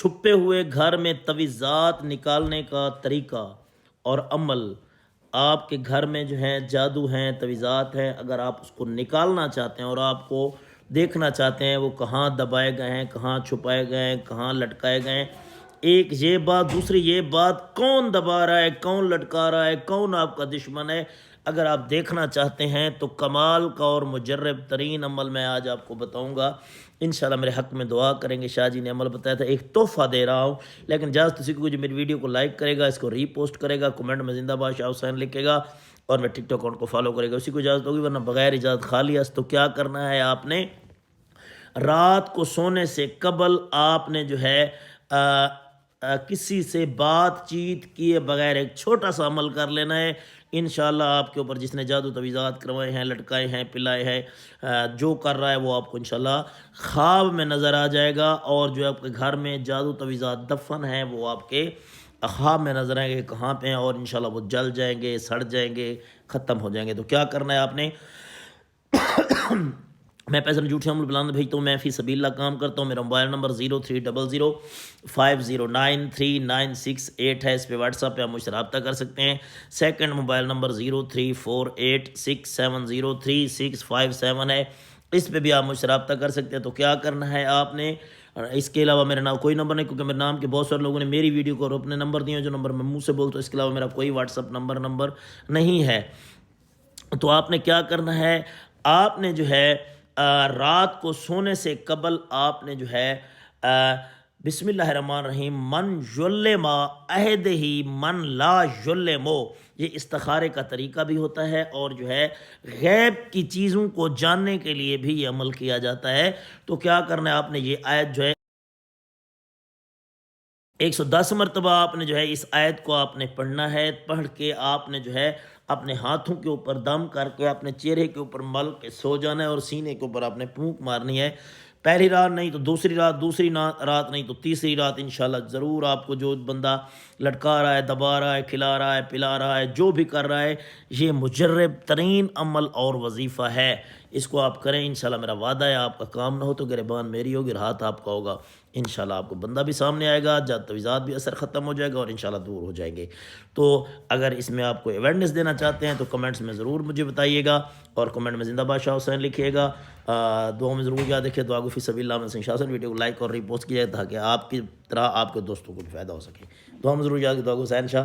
چھپے ہوئے گھر میں تویزات نکالنے کا طریقہ اور عمل۔ آپ کے گھر میں جو ہے جادو ہیں، تویزات ہیں، اگر آپ اس کو نکالنا چاہتے ہیں اور آپ کو دیکھنا چاہتے ہیں وہ کہاں دبائے گئے ہیں، کہاں چھپائے گئے ہیں، کہاں لٹکائے گئے ہیں، ایک یہ بات، دوسری یہ بات، کون دبا رہا ہے، کون لٹکا رہا ہے، کون آپ کا دشمن ہے، اگر آپ دیکھنا چاہتے ہیں تو کمال کا اور مجرب ترین عمل میں آج آپ کو بتاؤں گا۔ انشاءاللہ میرے حق میں دعا کریں گے۔ شاہ جی نے عمل بتایا تھا، ایک تحفہ دے رہا ہوں، لیکن اجازت اسی کو جو میری ویڈیو کو لائک کرے گا، اس کو ری پوسٹ کرے گا، کمنٹ میں زندہ باد شاہ حسین لکھے گا اور میں ٹک ٹاک اکاؤنٹ کو فالو کرے گا، اسی کو اجازت ہوگی، ورنہ بغیر اجازت خالی ہے۔ تو کیا کرنا ہے آپ نے، رات کو سونے سے قبل آپ نے جو ہے کسی سے بات چیت کیے بغیر ایک چھوٹا سا عمل کر لینا ہے۔ انشاءاللہ آپ کے اوپر جس نے جادو تویزات کروائے ہیں، لٹکائے ہیں، پلائے ہیں، جو کر رہا ہے وہ آپ کو انشاءاللہ خواب میں نظر آ جائے گا، اور جو آپ کے گھر میں جادو تویزات دفن ہیں وہ آپ کے خواب میں نظر آئیں گے کہاں پہ ہیں، اور انشاءاللہ وہ جل جائیں گے، سڑ جائیں گے، ختم ہو جائیں گے۔ تو کیا کرنا ہے آپ نے، میں پیسے جھوٹے عمل بلند بھیجتا ہوں، میں فی سبیل اللہ کام کرتا ہوں، میرا موبائل نمبر 0300509396 ہے، اس پہ واٹس ایپ پہ آپ مجھ سے رابطہ کر سکتے ہیں۔ سیکنڈ موبائل نمبر 034867035657 ہے، اس پہ بھی آپ مجھ سے رابطہ کر سکتے ہیں۔ تو کیا کرنا ہے آپ نے، اس کے علاوہ میرا نام کوئی نمبر نہیں، کیونکہ میرے نام کے بہت سارے لوگوں نے میری ویڈیو کو اور اپنے نمبر دیے ہیں، جو نمبر میں منہ سے بولتا ہوں، اس کے علاوہ میرا کوئی واٹس ایپ نمبر نہیں ہے۔ تو آپ نے کیا کرنا ہے، آپ نے جو ہے رات کو سونے سے قبل آپ نے جو ہے بسم اللہ الرحمن الرحیم، من یلما عہدہ من لا یلمو، یہ استخارے کا طریقہ بھی ہوتا ہے، اور جو ہے غیب کی چیزوں کو جاننے کے لیے بھی یہ عمل کیا جاتا ہے۔ تو کیا کرنا ہے، آپ نے یہ آیت جو ہے 110 مرتبہ آپ نے جو ہے اس آیت کو آپ نے پڑھنا ہے، پڑھ کے آپ نے جو ہے اپنے ہاتھوں کے اوپر دم کر کے اپنے چہرے کے اوپر مل کے سو جانا ہے، اور سینے کے اوپر آپ نے پھونک مارنی ہے۔ پہلی رات نہیں تو دوسری رات، دوسری رات نہیں تو تیسری رات، انشاءاللہ ضرور آپ کو جو بندہ لٹکا رہا ہے، دبا رہا ہے، کھلا رہا ہے، پلا رہا ہے، جو بھی کر رہا ہے، یہ مجرب ترین عمل اور وظیفہ ہے، اس کو آپ کریں۔ انشاءاللہ میرا وعدہ ہے، آپ کا کام نہ ہو تو گریبان میری ہوگی، ہاتھ آپ کا ہوگا، انشاءاللہ آپ کو بندہ بھی سامنے آئے گا، جادو تویزات بھی اثر ختم ہو جائے گا، اور انشاءاللہ دور ہو جائیں گے۔ تو اگر اس میں آپ کو اویئرنیس دینا چاہتے ہیں تو کمنٹس میں ضرور مجھے بتائیے گا، اور کمنٹ میں زندہ باد شاہ حسین لکھیے گا، دعاؤں میں ضرور یاد رکھیے، دعا گو فی سبیل اللہ میں شاہ حسین، ویڈیو کو لائک اور ری پوسٹ کیجیے تاکہ آپ کی طرح آپ کے دوستوں کو بھی فائدہ ہو سکے۔ دعاؤں میں ضرور یاد رکھیے، دعا گو حسین شاہ۔